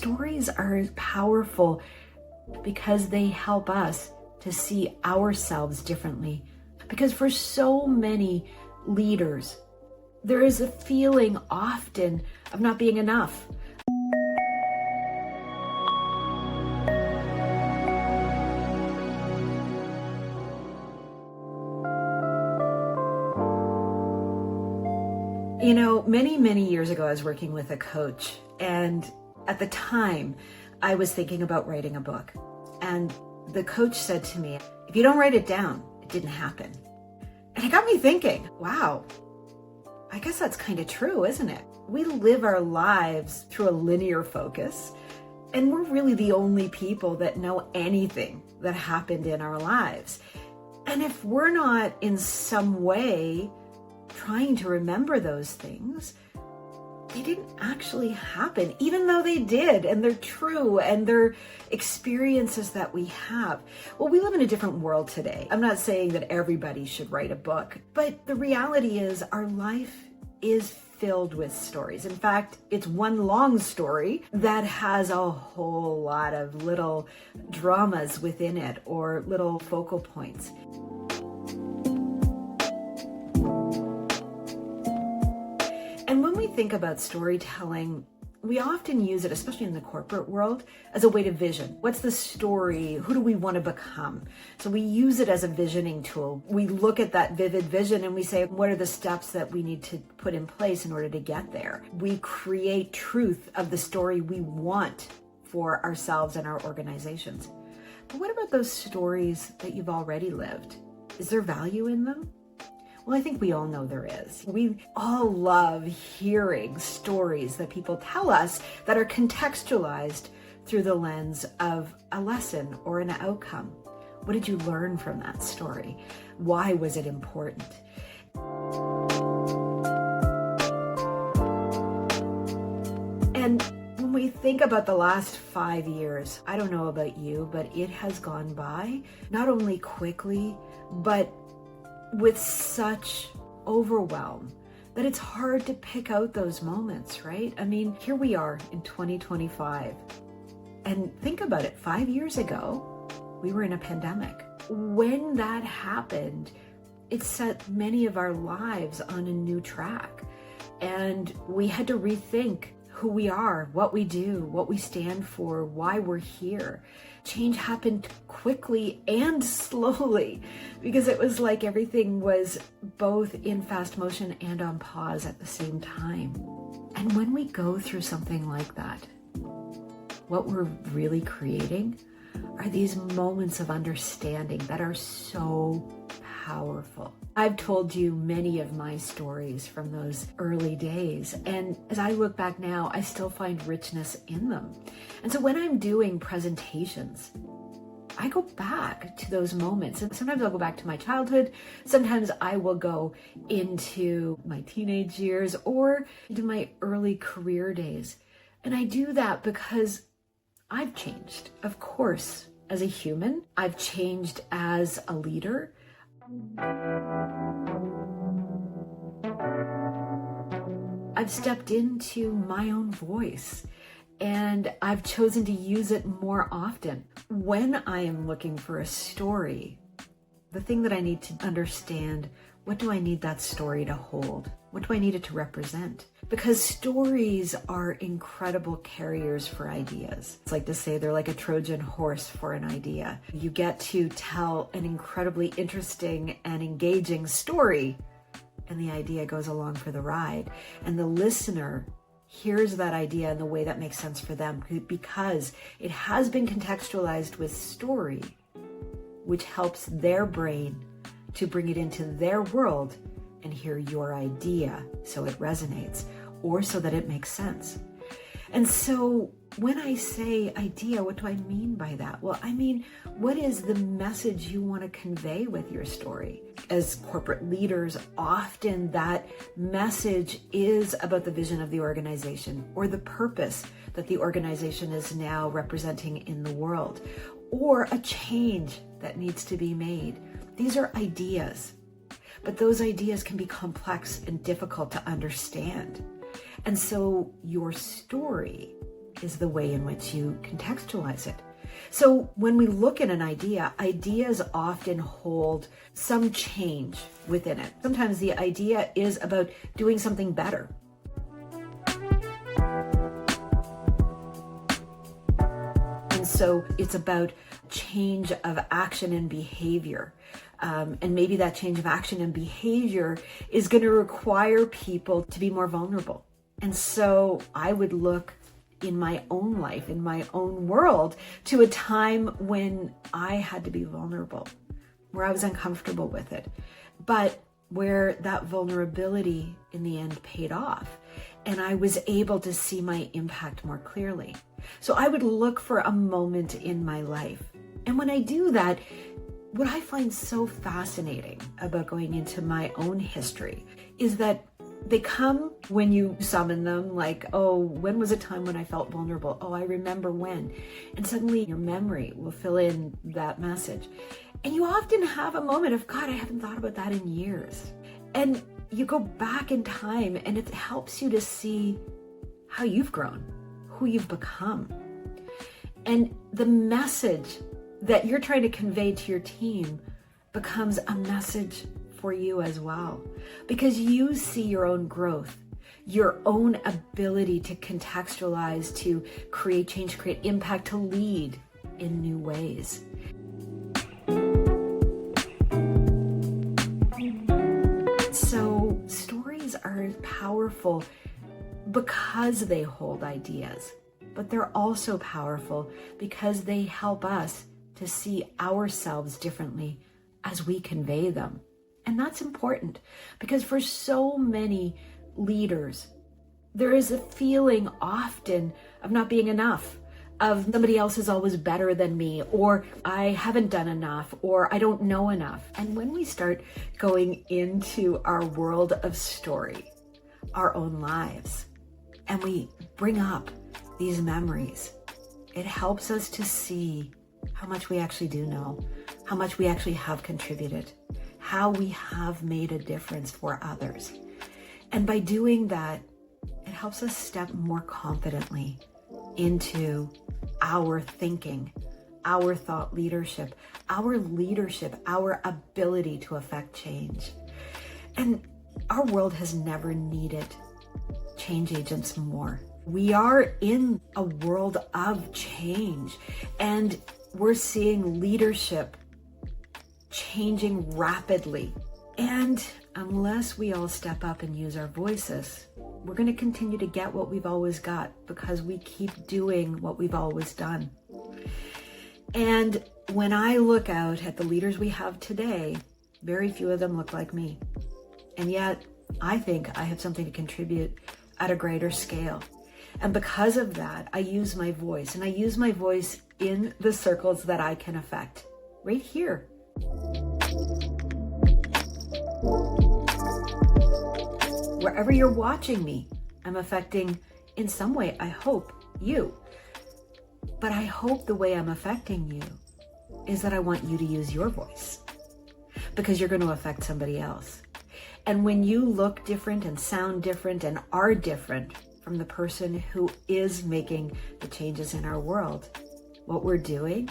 stories are powerful because they help us to see ourselves differently. Because for so many leaders, there is a feeling often of not being enough. You know, many years ago, I was working with a coach, and at the time, I was thinking about writing a book. And the coach said to me, if you don't write it down, it didn't happen. And it got me thinking, wow, I guess that's kind of true, isn't it? We live our lives through a linear focus, and we're really the only people that know anything that happened in our lives. And if we're not in some way trying to remember those things, they didn't actually happen, even though they did, and they're true, and they're experiences that we have. Well, we live in a different world today. I'm not saying that everybody should write a book, but the reality is our life is filled with stories. In fact, it's one long story that has a whole lot of little dramas within it, or little focal points. And when we think about storytelling, we often use it, especially in the corporate world, as a way to vision. What's the story? Who do we want to become? So we use it as a visioning tool. We look at that vivid vision and we say, what are the steps that we need to put in place in order to get there? We create truth of the story we want for ourselves and our organizations. But what about those stories that you've already lived? Is there value in them? Well, I think we all know there is. We all love hearing stories that people tell us that are contextualized through the lens of a lesson or an outcome. What did you learn from that story? Why was it important? And when we think about the last 5 years, I don't know about you, but it has gone by not only quickly, but with such overwhelm that it's hard to pick out those moments, right? I mean, here we are in 2025. And think about it, 5 years ago, we were in a pandemic. When that happened, it set many of our lives on a new track. And we had to rethink who we are, what we do, what we stand for, why we're here. Change happened quickly and slowly because it was like everything was both in fast motion and on pause at the same time. And when we go through something like that, what we're really creating are these moments of understanding that are so powerful. I've told you many of my stories from those early days, and as I look back now, I still find richness in them. And so when I'm doing presentations, I go back to those moments. And sometimes I'll go back to my childhood. Sometimes I will go into my teenage years or into my early career days. And I do that because I've changed. Of course, as a human, I've changed as a leader. I've stepped into my own voice, and I've chosen to use it more often. When I am looking for a story, the thing that I need to understand, what do I need that story to hold? What do I need it to represent? Because stories are incredible carriers for ideas. It's like to say they're like a Trojan horse for an idea. You get to tell an incredibly interesting and engaging story, and the idea goes along for the ride. And the listener hears that idea in the way that makes sense for them because it has been contextualized with story, which helps their brain to bring it into their world and hear your idea so it resonates or so that it makes sense. And so when I say idea, what do I mean by that? Well, I mean, what is the message you want to convey with your story? As corporate leaders, often that message is about the vision of the organization or the purpose that the organization is now representing in the world, or a change that needs to be made. These are ideas, but those ideas can be complex and difficult to understand. And so your story is the way in which you contextualize it. So when we look at an idea, ideas often hold some change within it. Sometimes the idea is about doing something better. And so it's about change of action and behavior. And maybe that change of action and behavior is going to require people to be more vulnerable. And so I would look in my own life, in my own world, to a time when I had to be vulnerable, where I was uncomfortable with it, but where that vulnerability in the end paid off. And I was able to see my impact more clearly. So I would look for a moment in my life. And when I do that, what I find so fascinating about going into my own history is that they come when you summon them, like, oh, when was a time when I felt vulnerable? Oh, I remember when. And suddenly your memory will fill in that message. And you often have a moment of, God, I haven't thought about that in years. And you go back in time and it helps you to see how you've grown, who you've become. And the message that you're trying to convey to your team becomes a message for you as well, because you see your own growth, your own ability to contextualize, to create change, create impact, to lead in new ways. So stories are powerful because they hold ideas, but they're also powerful because they help us to see ourselves differently as we convey them. And that's important because for so many leaders, there is a feeling often of not being enough, of somebody else is always better than me, or I haven't done enough, or I don't know enough. And when we start going into our world of story, our own lives, and we bring up these memories, it helps us to see how much we actually do know, how much we actually have contributed, how we have made a difference for others. And by doing that, it helps us step more confidently into our thinking, our thought leadership, our ability to affect change. And our world has never needed change agents more. We are in a world of change, and we're seeing leadership changing rapidly. And unless we all step up and use our voices, we're going to continue to get what we've always got because we keep doing what we've always done. And when I look out at the leaders we have today, very few of them look like me. And yet I think I have something to contribute at a greater scale. And because of that, I use my voice, and I use my voice in the circles that I can affect right here. Wherever you're watching me, I'm affecting in some way, I hope, you. But I hope the way I'm affecting you is that I want you to use your voice, because you're going to affect somebody else. And when you look different and sound different and are different from the person who is making the changes in our world, what we're doing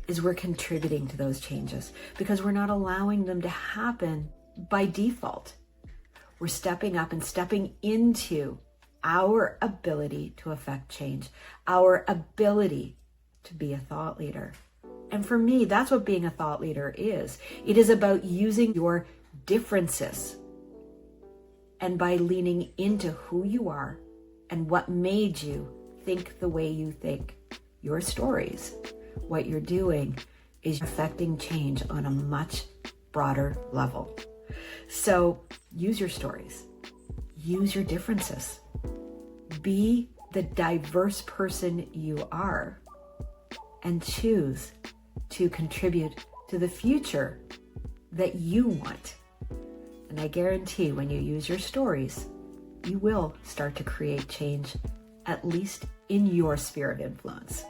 is we're contributing to those changes because we're not allowing them to happen by default. We're stepping up and stepping into our ability to affect change, our ability to be a thought leader. And for me, that's what being a thought leader is. It is about using your differences, and by leaning into who you are and what made you think the way you think, your stories, what you're doing is affecting change on a much broader level. So use your stories, use your differences, be the diverse person you are, and choose to contribute to the future that you want. And I guarantee when you use your stories, you will start to create change, at least in your sphere of influence.